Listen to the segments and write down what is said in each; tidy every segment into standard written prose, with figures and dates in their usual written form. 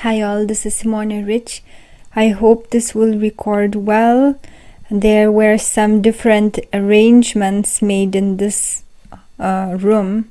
Hi all, this is Simona Rich. I hope this will record well. There were some different arrangements made in this room,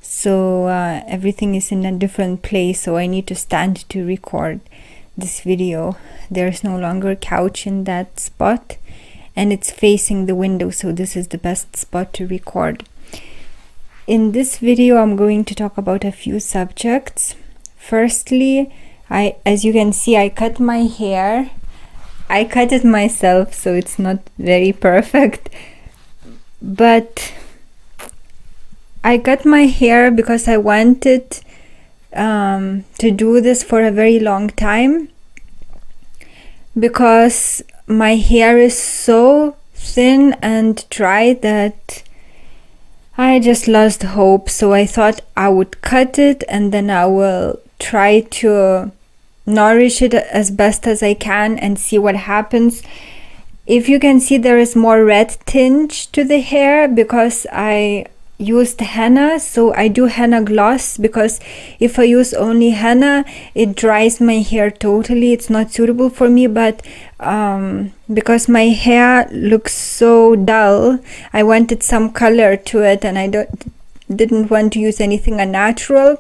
so everything is in a different place, so I need to stand to record this video. There's no longer a couch in that spot and it's facing the window, so this is the best spot to record. In this video I'm going to talk about a few subjects. Firstly, as you can see, I cut my hair. I cut it myself, so it's not very perfect, but I cut my hair because I wanted to do this for a very long time, because my hair is so thin and dry that I just lost hope. So I thought I would cut it and then I will try to nourish it as best as I can and see what happens. If you can see, there is more red tinge to the hair because I used henna. So I do henna gloss, because if I use only henna it dries my hair totally. It's not suitable for me, but because my hair looks so dull, I wanted some color to it, and I didn't want to use anything unnatural.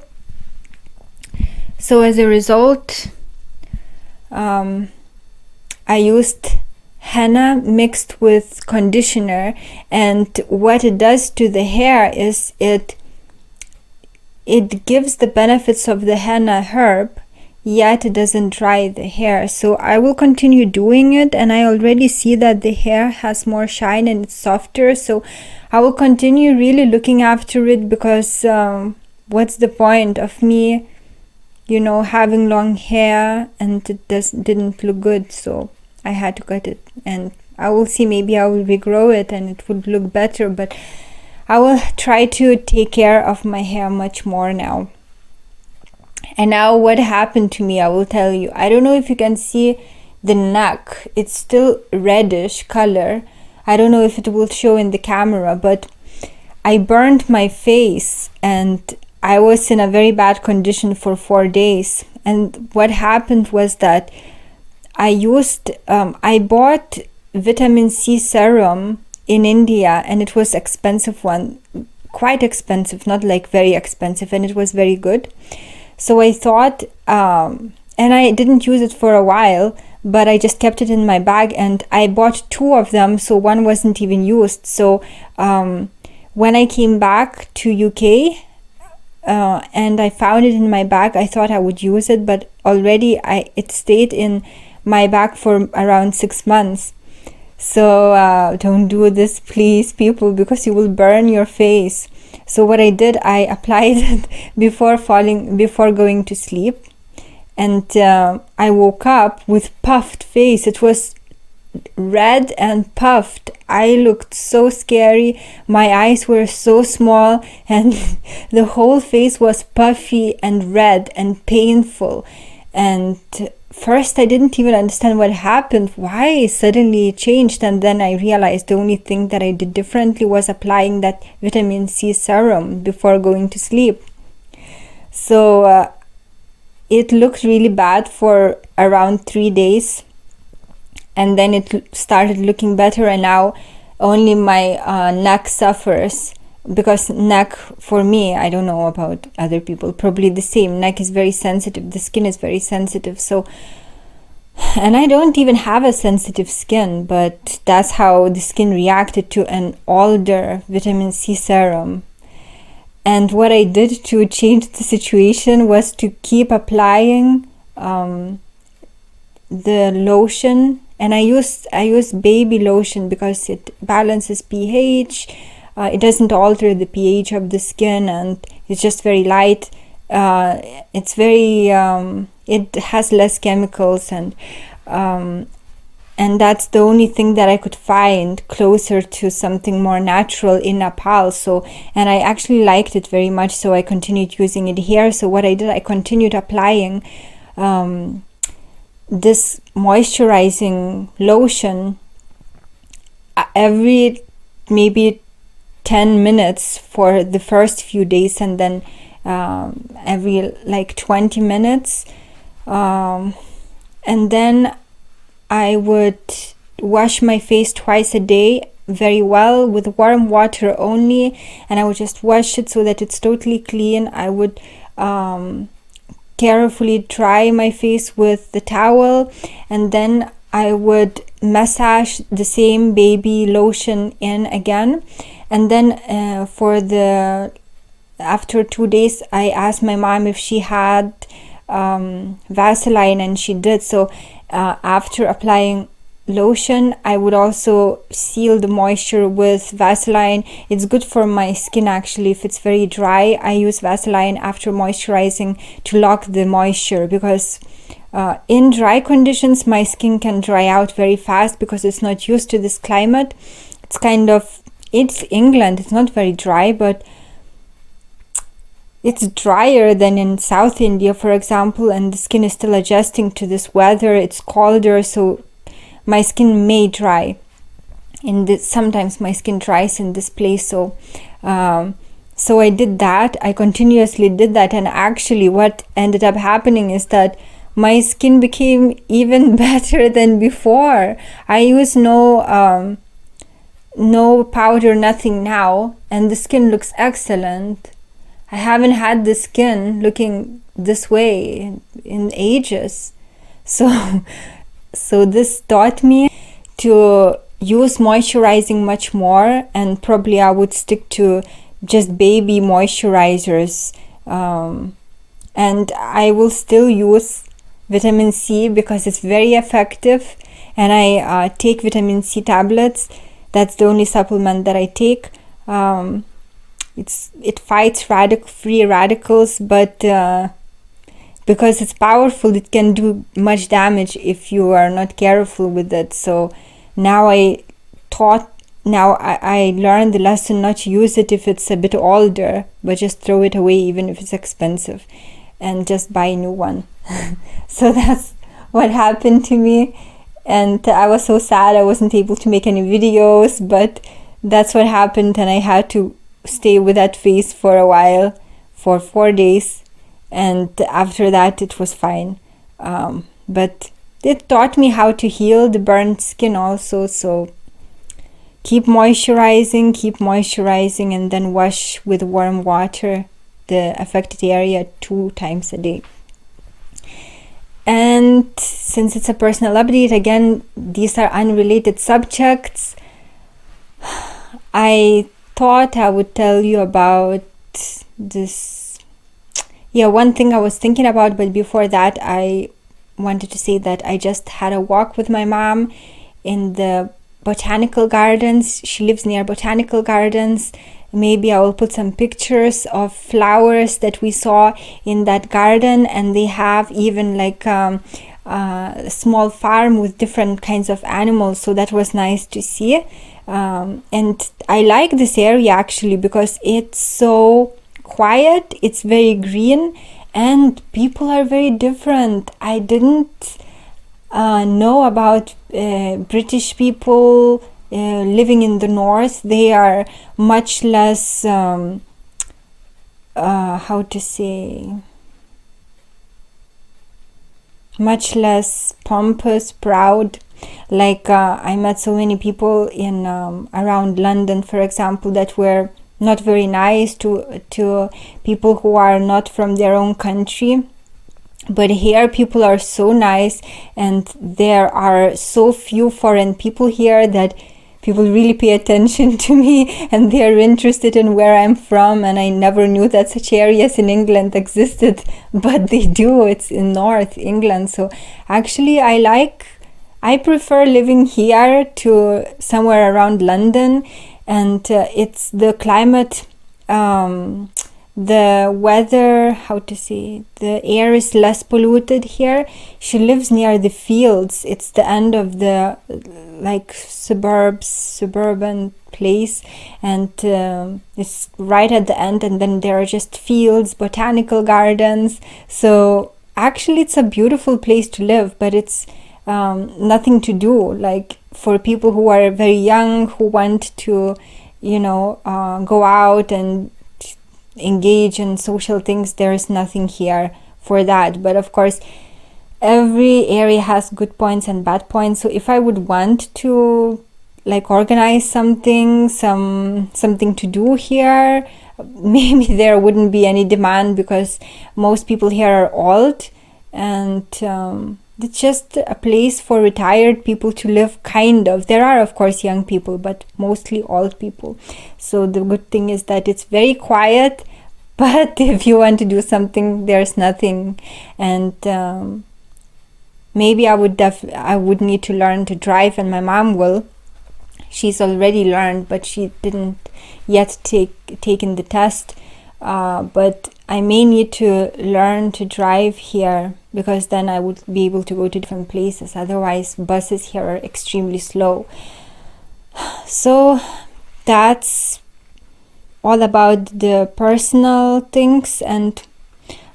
So as a result, I used henna mixed with conditioner, and what it does to the hair is it gives the benefits of the henna herb, yet it doesn't dry the hair. So I will continue doing it, and I already see that the hair has more shine and it's softer, so I will continue really looking after it, because what's the point of me having long hair and it didn't look good? So I had to cut it, and I will see, maybe I will regrow it and it would look better, but I will try to take care of my hair much more now. And now what happened to me, I will tell you. I don't know if you can see the neck, it's still reddish color. I don't know if it will show in the camera, but I burned my face and I was in a very bad condition for 4 days. And what happened was that I bought vitamin C serum in India, and it was expensive one, quite expensive, not like very expensive, and it was very good. So I thought, and I didn't use it for a while, but I just kept it in my bag, and I bought 2 of them, so one wasn't even used. So when I came back to UK, and I found it in my bag, I thought I would use it, but already it stayed in my bag for around 6 months. So don't do this, please, people, because you will burn your face. So what I did, I applied it before going to sleep, and I woke up with puffed face. It was red and puffed. I looked so scary. My eyes were so small, and the whole face was puffy and red and painful. And first I didn't even understand what happened, why suddenly it changed, and then I realized the only thing that I did differently was applying that vitamin C serum before going to sleep. So it looked really bad for around 3 days, and then it started looking better, and now only my neck suffers, because neck, for me, I don't know about other people, probably the same, neck is very sensitive, the skin is very sensitive. So, and I don't even have a sensitive skin, but that's how the skin reacted to an older vitamin C serum. And what I did to change the situation was to keep applying the lotion, and I use baby lotion because it balances pH. It doesn't alter the pH of the skin, and it's just very light. It's very it has less chemicals, and that's the only thing that I could find closer to something more natural in Nepal. So, and I actually liked it very much, so I continued using it here. So what I did, I continued applying this moisturizing lotion every maybe 10 minutes for the first few days, and then every like 20 minutes And then I would wash my face twice a day very well with warm water only, and I would just wash it so that it's totally clean. I would carefully dry my face with the towel, and then I would massage the same baby lotion in again. And then after 2 days, I asked my mom if she had Vaseline, and she did. So after applying lotion, I would also seal the moisture with Vaseline. It's good for my skin actually. If it's very dry, I use Vaseline after moisturizing to lock the moisture, because in dry conditions my skin can dry out very fast because it's not used to this climate. It's England, it's not very dry, but it's drier than in South India, for example, and the skin is still adjusting to this weather. It's colder, so my skin may dry. Sometimes my skin dries in this place, so I did that. I continuously did that, and actually what ended up happening is that my skin became even better than before. I use no powder, nothing now, and the skin looks excellent. I haven't had the skin looking this way in ages. So this taught me to use moisturizing much more, and probably I would stick to just baby moisturizers. And I will still use vitamin C because it's very effective, and I take vitamin C tablets. That's the only supplement that I take. It fights free radicals, but because it's powerful, it can do much damage if you are not careful with it. So now I learned the lesson not to use it if it's a bit older, but just throw it away even if it's expensive, and just buy a new one. So that's what happened to me, and I was so sad I wasn't able to make any videos, but that's what happened, and I had to stay with that face for a while, for 4 days, and after that it was fine. But it taught me how to heal the burnt skin also. So keep moisturizing, and then wash with warm water the affected area 2 times a day. And since it's a personal update, again, these are unrelated subjects, I thought I would tell you about this. One thing I was thinking about, but before that I wanted to say that I just had a walk with my mom in the botanical gardens. She lives near botanical gardens. Maybe I will put some pictures of flowers that we saw in that garden, and they have even like a small farm with different kinds of animals, so that was nice to see. And I like this area actually because it's so quiet, it's very green, and people are very different. I didn't know about British people living in the north. They are much less much less pompous, proud. Like I met so many people in around London, for example, that were not very nice to people who are not from their own country. But here people are so nice, and there are so few foreign people here that people really pay attention to me, and they are interested in where I'm from. And I never knew that such areas in England existed, but they do. It's in North England. So actually I prefer living here to somewhere around London, and it's the climate, the weather, the air is less polluted here. She lives near the fields. It's the end of the suburban place, and it's right at the end, and then there are just fields, botanical gardens. So actually it's a beautiful place to live, but it's nothing to do. Like for people who are very young, who want to go out and engage in social things, there is nothing here for that. But of course every area has good points and bad points. So if I would want to like organize something to do here, maybe there wouldn't be any demand because most people here are old, and it's just a place for retired people to live, kind of. There are of course young people, but mostly old people. So the good thing is that it's very quiet, but if you want to do something, there's nothing. And maybe I would need to learn to drive, and my mom will. She's already learned, but she didn't yet taken the test. But I may need to learn to drive here, because then I would be able to go to different places. Otherwise, buses here are extremely slow. So that's all about the personal things. And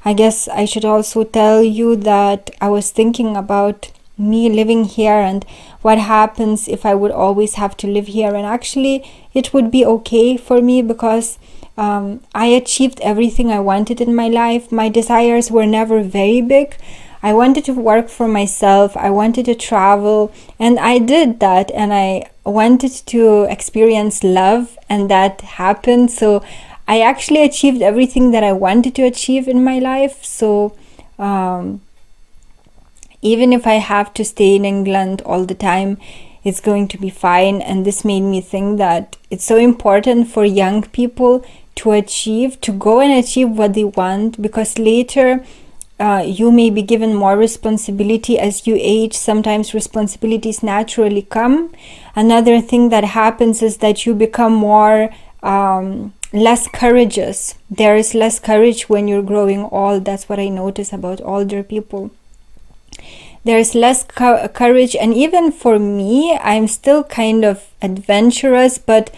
I guess I should also tell you that I was thinking about me living here and what happens if I would always have to live here. And actually it would be okay for me, because I achieved everything I wanted in my life. My desires were never very big. I wanted to work for myself, I wanted to travel, and I did that, and I wanted to experience love, and that happened. So I actually achieved everything that I wanted to achieve in my life. So even if I have to stay in England all the time, it's going to be fine. And this made me think that it's so important for young people to go and achieve what they want, because later you may be given more responsibility as you age. Sometimes responsibilities naturally come. Another thing that happens is that you become more less courageous. There is less courage when you're growing old. That's what I notice about older people. There's less courage, and even for me, I'm still kind of adventurous, but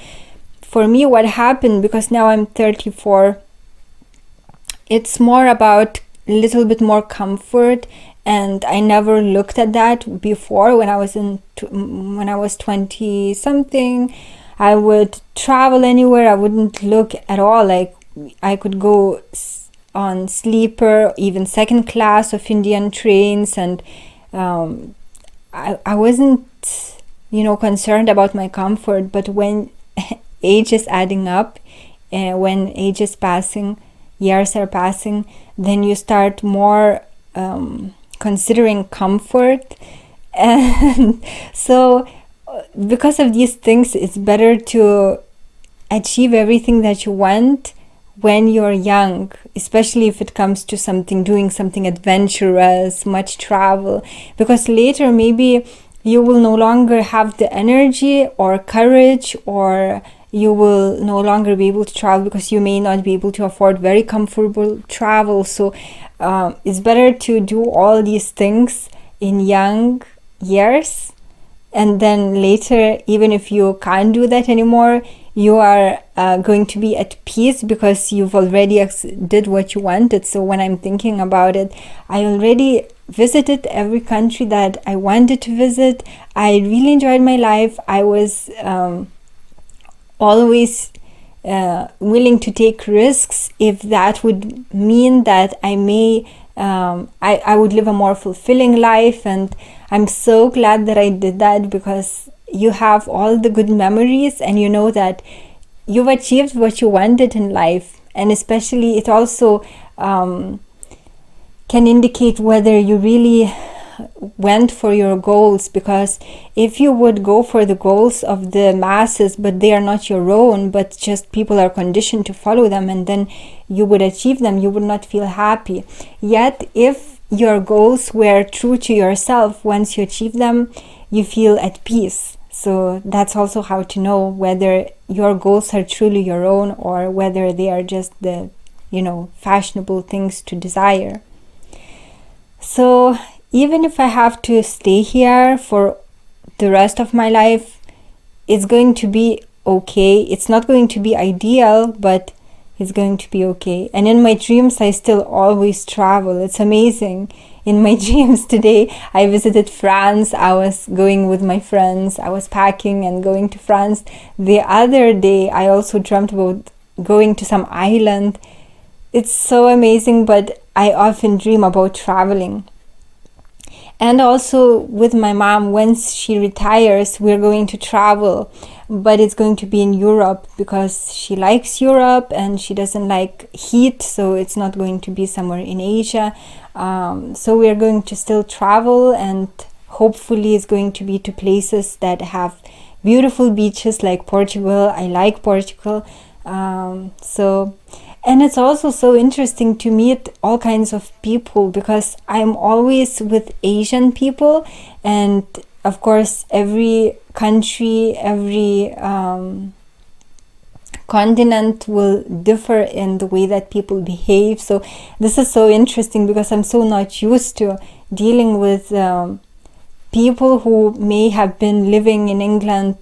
for me what happened, because now I'm 34, it's more about a little bit more comfort, and I never looked at that before. When I was 20 something, I would travel anywhere. I wouldn't look at all. Like, I could go on sleeper, even second class of Indian trains, and I wasn't concerned about my comfort. But when age is adding up, when age is passing, years are passing, then you start more considering comfort. And so because of these things, it's better to achieve everything that you want when you're young, especially if it comes to doing something adventurous, much travel, because later maybe you will no longer have the energy or courage, or you will no longer be able to travel because you may not be able to afford very comfortable travel. So it's better to do all these things in young years, and then later, even if you can't do that anymore, you are going to be at peace because you've already did what you wanted. So when I'm thinking about it, I already visited every country that I wanted to visit. I really enjoyed my life. I was always willing to take risks if that would mean that I would live a more fulfilling life. And I'm so glad that I did that, because you have all the good memories and you know that you've achieved what you wanted in life. And especially it also can indicate whether you really went for your goals, because if you would go for the goals of the masses but they are not your own, but just people are conditioned to follow them, and then you would achieve them, you would not feel happy. Yet if your goals were true to yourself, once you achieve them, you feel at peace. So that's also how to know whether your goals are truly your own, or whether they are just the fashionable things to desire. So even if I have to stay here for the rest of my life, it's going to be okay. It's not going to be ideal, but it's going to be okay. And in my dreams, I still always travel. It's amazing. In my dreams today, I visited France. I was going with my friends. I was packing and going to France. The other day, I also dreamt about going to some island. It's so amazing, but I often dream about traveling. And also with my mom, once she retires, we're going to travel, but it's going to be in Europe because she likes Europe and she doesn't like heat, so it's not going to be somewhere in Asia. So we're going to still travel, and hopefully it's going to be to places that have beautiful beaches like Portugal. I like Portugal. And it's also so interesting to meet all kinds of people, because I'm always with Asian people, and of course every country, every continent will differ in the way that people behave. So this is so interesting because I'm so not used to dealing with people who may have been living in England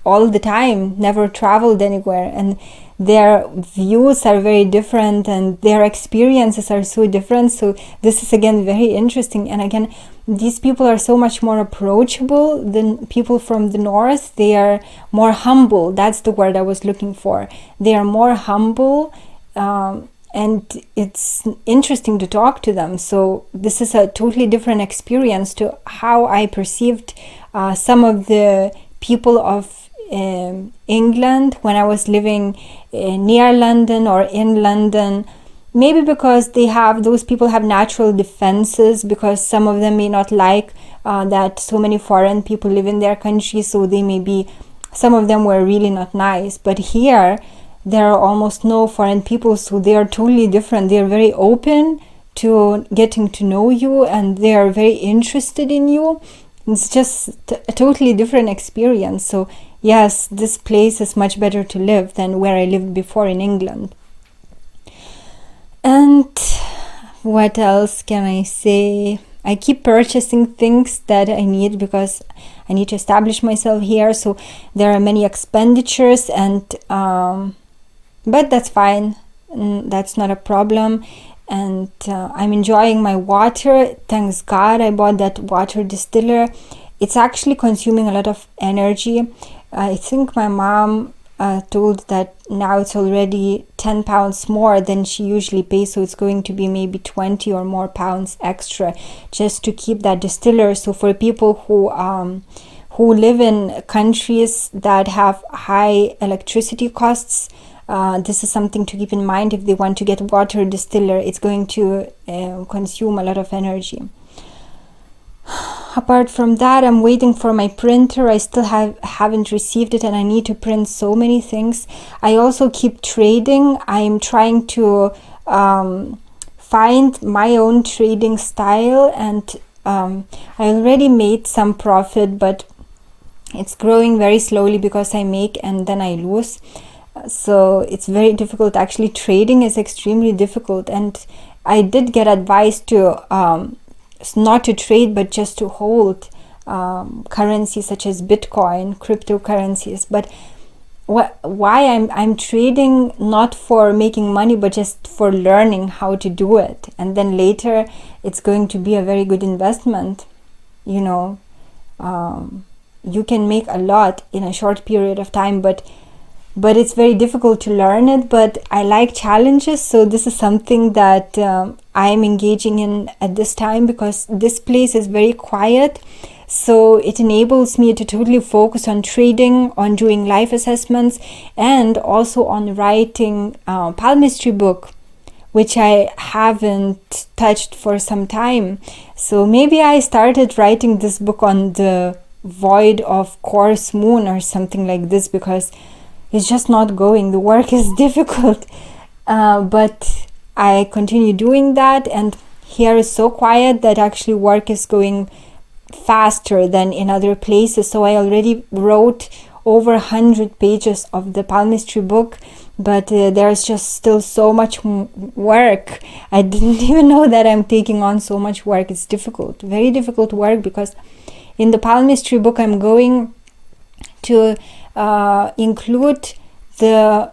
all the time, never traveled anywhere, and their views are very different and their experiences are so different. So this is again very interesting. And again, these people are so much more approachable than people from the north. They are more humble. That's the word I was looking for. They are more humble, and it's interesting to talk to them. So this is a totally different experience to how I perceived some of the people of England when I was living near London or in London. Maybe because those people have natural defenses, because some of them may not like that so many foreign people live in their country, so some of them were really not nice. But here there are almost no foreign people, so they are totally different. They are very open to getting to know you, and they are very interested in you. It's just a totally different experience. So yes, this place is much better to live than where I lived before in England. And what else can I say? I keep purchasing things that I need because I need to establish myself here. So there are many expenditures, and but that's fine. That's not a problem. And I'm enjoying my water. Thanks God I bought that water distiller. It's actually consuming a lot of energy. I think my mom told that now it's already 10 pounds more than she usually pays, so it's going to be maybe 20 or more pounds extra just to keep that distiller. So for people who live in countries that have high electricity costs, this is something to keep in mind. If they want to get water distiller, it's going to consume a lot of energy. Apart from that, I'm waiting for my printer. I still haven't received it, and I need to print so many things. I also keep trading. I'm trying to find my own trading style, and I already made some profit, but it's growing very slowly because I make and then I lose. So it's very difficult. Actually, trading is extremely difficult, and I did get advice to not to trade, but just to hold currencies such as Bitcoin, cryptocurrencies. But why I'm trading, not for making money, but just for learning how to do it, and then later it's going to be a very good investment. You know, you can make a lot in a short period of time, but it's very difficult to learn it. But I like challenges, so this is something that I'm engaging in at this time, because this place is very quiet, so it enables me to totally focus on trading, on doing life assessments, and also on writing palmistry book, which I haven't touched for some time. So maybe I started writing this book on the void of course moon or something like this, because it's just not going. The work is difficult, but I continue doing that, and here is so quiet that actually work is going faster than in other places. So I already wrote over 100 pages of the palmistry book, but there's just still so much work. I didn't even know that I'm taking on so much work. It's difficult, very difficult work, because in the palmistry book I'm going to include the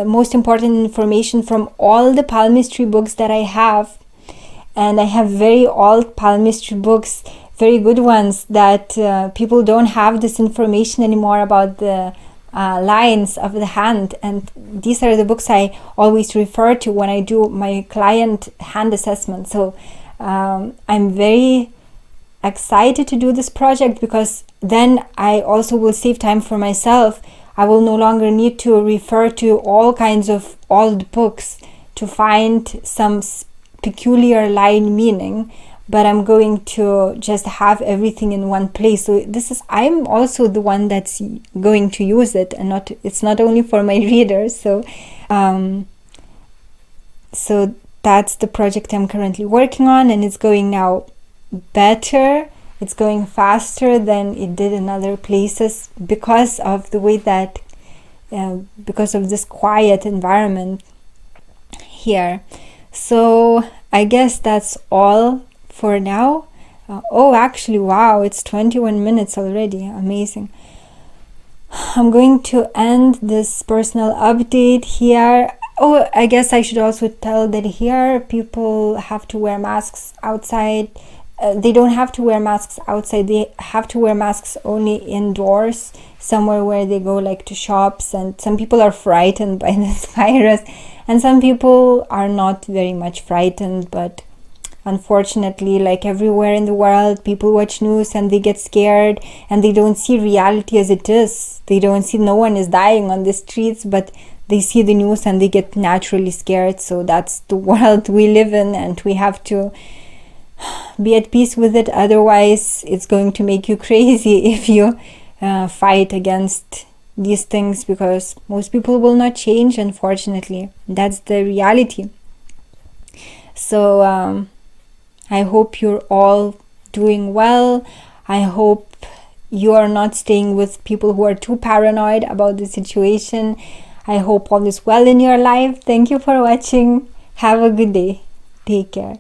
most important information from all the palmistry books that I have. And I have very old palmistry books, very good ones, that people don't have this information anymore about the lines of the hand. And these are the books I always refer to when I do my client hand assessment. So I'm very excited to do this project, because then I also will save time for myself. I will no longer need to refer to all kinds of old books to find some peculiar line meaning, but I'm going to just have everything in one place. So I'm also the one that's going to use it, and it's not only for my readers. So that's the project I'm currently working on, and it's going now better. It's going faster than it did in other places because of the way that because of this quiet environment here. So I guess that's all for now. Actually, wow, it's 21 minutes already. Amazing. I'm going to end this personal update here. I guess I should also tell that here people have to wear masks outside. They don't have to wear masks outside. They have to wear masks only indoors, somewhere where they go, like to shops. And some people are frightened by this virus, and some people are not very much frightened. But unfortunately, like everywhere in the world, people watch news and they get scared, and they don't see reality as it is. They don't see no one is dying on the streets, but they see the news and they get naturally scared. So that's the world we live in, and we have to be at peace with it. Otherwise, it's going to make you crazy if you fight against these things, because most people will not change, unfortunately. That's the reality. So I hope you're all doing well. I hope you are not staying with people who are too paranoid about the situation. I hope all is well in your life. Thank you for watching. Have a good day. Take care.